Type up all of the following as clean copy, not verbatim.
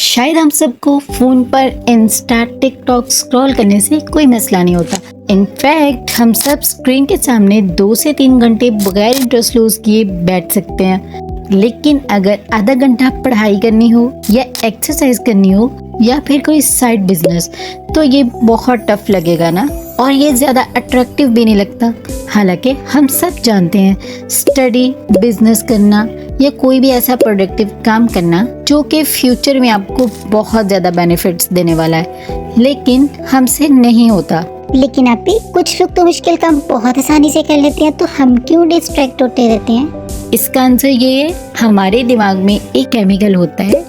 शायद हम सबको फोन पर इंस्टा टिकटॉक स्क्रॉल करने से कोई मसला नहीं होता। इनफैक्ट हम सब स्क्रीन के सामने 2 से 3 घंटे बगैर इंटरेस्ट लूज किए बैठ सकते हैं। लेकिन अगर आधा घंटा पढ़ाई करनी हो या एक्सरसाइज करनी हो या फिर कोई साइड बिजनेस, तो ये बहुत टफ लगेगा ना, और ये ज़्यादा अट्रैक्टिव भी नहीं लगता। हालांकि हम सब जानते हैं स्टडी, बिजनेस करना या कोई भी ऐसा प्रोडक्टिव काम करना जो कि फ्यूचर में आपको बहुत ज़्यादा बेनिफिट्स देने वाला है, लेकिन हमसे नहीं होता। लेकिन आप भी कुछ लोग तो मुश्किल काम बहुत आसानी से कर लेते हैं, तो हम क्यों डिस्ट्रैक्ट होते रहते हैं? इसका आंसर ये है, हमारे दिमाग में एक केमिकल होता है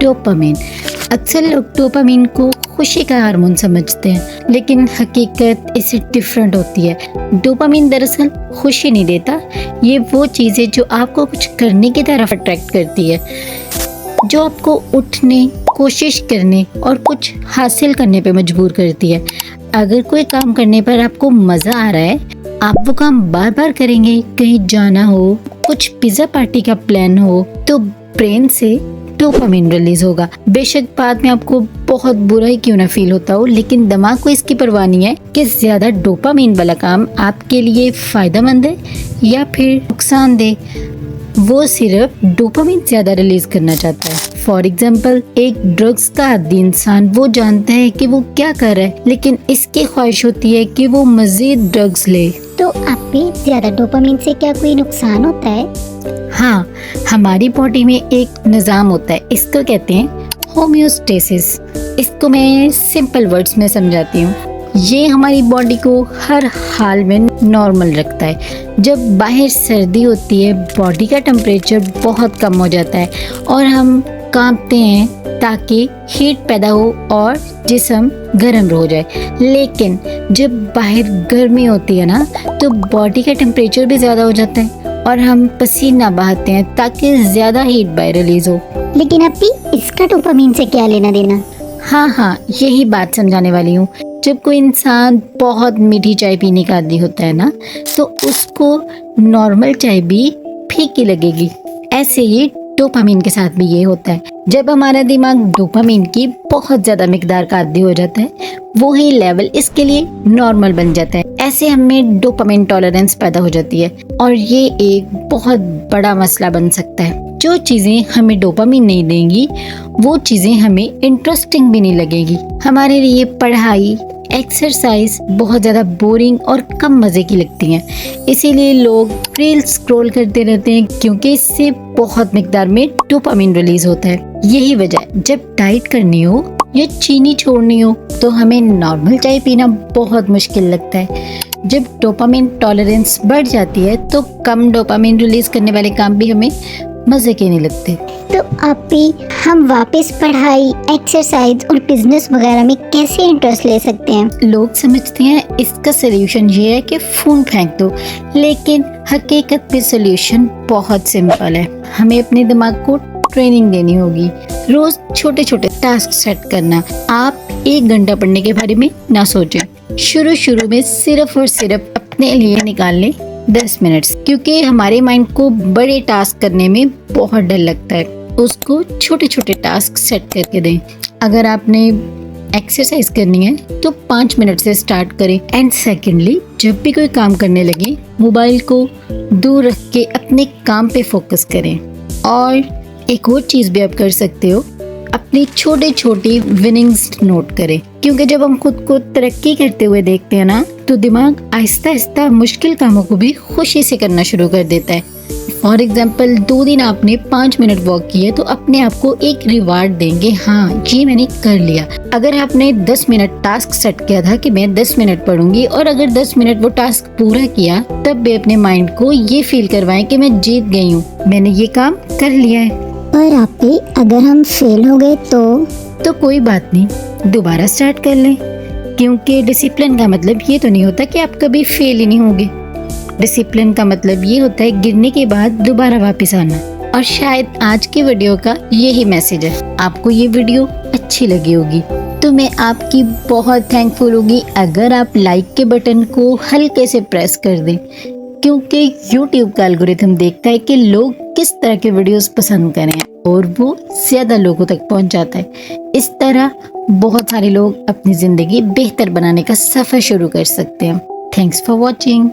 डोपामिन। अक्सर लोग डोपामिन को खुशी का हार्मोन समझते हैं, लेकिन हकीकत इससे डिफरेंट होती है। डोपामिन दरअसल खुशी नहीं देता, ये वो चीज़ है जो आपको कुछ करने की तरफ अट्रैक्ट करती है, जो आपको उठने, कोशिश करने और कुछ हासिल करने पे मजबूर करती है। अगर कोई काम करने पर आपको मज़ा आ रहा है, आप वो काम बार बार करेंगे। कहीं जाना हो, कुछ पिज़्ज़ा पार्टी का प्लान हो, तो ब्रेन से डोपामिन रिलीज होगा। बेशक बाद में आपको बहुत बुरा ही क्यों ना फील होता हो, लेकिन दिमाग को इसकी परवाह नहीं है कि ज्यादा डोपामिन वाला काम आपके लिए फायदेमंद है या फिर नुकसानदेह। वो सिर्फ डोपामिन ज्यादा रिलीज करना चाहता है। फॉर एग्जाम्पल, एक ड्रग्स का आदी इंसान वो जानता है कि वो क्या कर रहा है, लेकिन इसकी ख्वाहिश होती है कि वो मजीद ड्रग्स ले। तो आप भी ज्यादा डोपामिन से क्या कोई नुकसान होता है? हाँ, हमारी बॉडी में एक निज़ाम होता है, इसको कहते हैं होम्योस्टेसिस। इसको मैं सिंपल वर्ड्स में समझाती हूँ। ये हमारी बॉडी को हर हाल में नॉर्मल रखता है। जब बाहर सर्दी होती है, बॉडी का टेम्परेचर बहुत कम हो जाता है और हम कांपते हैं ताकि हीट पैदा हो और जिस्म गर्म हो जाए। लेकिन जब बाहर गर्मी होती है ना, तो बॉडी का टेम्परेचर भी ज़्यादा हो जाता है और हम पसीना बहाते हैं ताकि ज़्यादा हीट बाहर रिलीज हो। लेकिन अब भी इसका डोपामिन से क्या लेना देना? हाँ, यही बात समझाने वाली हूँ। जब कोई इंसान बहुत मीठी चाय पीने का आदी होता है ना, तो उसको नॉर्मल चाय भी फीकी लगेगी। ऐसे ही डोपामिन के साथ भी ये होता है। जब हमारा दिमाग डोपामिन की बहुत ज़्यादा मिकदार का आदी हो जाता है, वही लेवल इसके लिए नॉर्मल बन जाता है। ऐसे हमें डोपामिन टॉलरेंस पैदा हो जाती है और ये एक बहुत बड़ा मसला बन सकता है। जो चीज़ें हमें डोपामिन नहीं देंगी, वो चीज़ें हमें इंटरेस्टिंग भी नहीं लगेगी। हमारे लिए पढ़ाई, एक्सरसाइज बहुत ज़्यादा बोरिंग और कम मज़े की लगती हैं। इसीलिए लोग रील्स स्क्रॉल करते रहते हैं, क्योंकि इससे बहुत मिकदार में डोपामिन रिलीज होता है। यही वजह है, जब डाइट करनी हो या चीनी छोड़नी हो, तो हमें नॉर्मल चाय पीना बहुत मुश्किल लगता है। जब डोपामिन टॉलरेंस बढ़ जाती है, तो कम डोपामिन रिलीज करने वाले काम भी हमें मज़े के नहीं लगते। तो आप भी हम वापस पढ़ाई, एक्सरसाइज और बिजनेस वगैरह में कैसे इंटरेस्ट ले सकते हैं? लोग समझते हैं इसका सोल्यूशन ये है कि फ़ोन फेंक दो, लेकिन हकीकत में सोल्यूशन बहुत सिंपल है। हमें अपने दिमाग को ट्रेनिंग देनी होगी। रोज छोटे छोटे टास्क सेट करना। आप 1 घंटा पढ़ने के बारे में ना सोचें। शुरू में सिर्फ और सिर्फ अपने लिए निकाल लें 10 मिनट्स, क्योंकि हमारे माइंड को बड़े टास्क करने में बहुत डर लगता है। उसको छोटे छोटे टास्क सेट करके दें। अगर आपने एक्सरसाइज करनी है तो 5 मिनट से स्टार्ट करें। एंड सेकेंडली, जब भी कोई काम करने लगे, मोबाइल को दूर रख के अपने काम पे फोकस करें। और एक और चीज़ भी आप कर सकते हो, अपनी छोटी छोटी विनिंग्स नोट करें, क्योंकि जब हम खुद को तरक्की करते हुए देखते हैं ना, तो दिमाग आहिस्ता आहिस्ता मुश्किल कामों को भी खुशी से करना शुरू कर देता है। फॉर एग्जाम्पल, 2 दिन आपने 5 मिनट वॉक किए, तो अपने आप को एक रिवार्ड देंगे, हाँ ये मैंने कर लिया। अगर आपने 10 मिनट टास्क सेट किया था कि मैं 10 मिनट पढ़ूंगी, और अगर 10 मिनट वो टास्क पूरा किया, तब भी अपने माइंड को ये फील करवाएं कि मैं जीत गई हूँ, मैंने ये काम कर लिया है। और आप भी अगर हम फेल हो गए तो कोई बात नहीं, दोबारा स्टार्ट कर लें, क्योंकि डिसिप्लिन का मतलब ये तो नहीं होता कि आप कभी फेल ही नहीं होंगे। डिसिप्लिन का मतलब ये होता है गिरने के बाद दोबारा वापस आना। और शायद आज की वीडियो का यही मैसेज है। आपको ये वीडियो अच्छी लगी होगी तो मैं आपकी बहुत थैंकफुल होगी अगर आप लाइक के बटन को हल्के से प्रेस कर दें, क्योंकि YouTube का एल्गोरिथम देखता है कि लोग किस तरह के वीडियोस पसंद करें और वो ज़्यादा लोगों तक पहुंच जाता है। इस तरह बहुत सारे लोग अपनी ज़िंदगी बेहतर बनाने का सफ़र शुरू कर सकते हैं। Thanks for watching.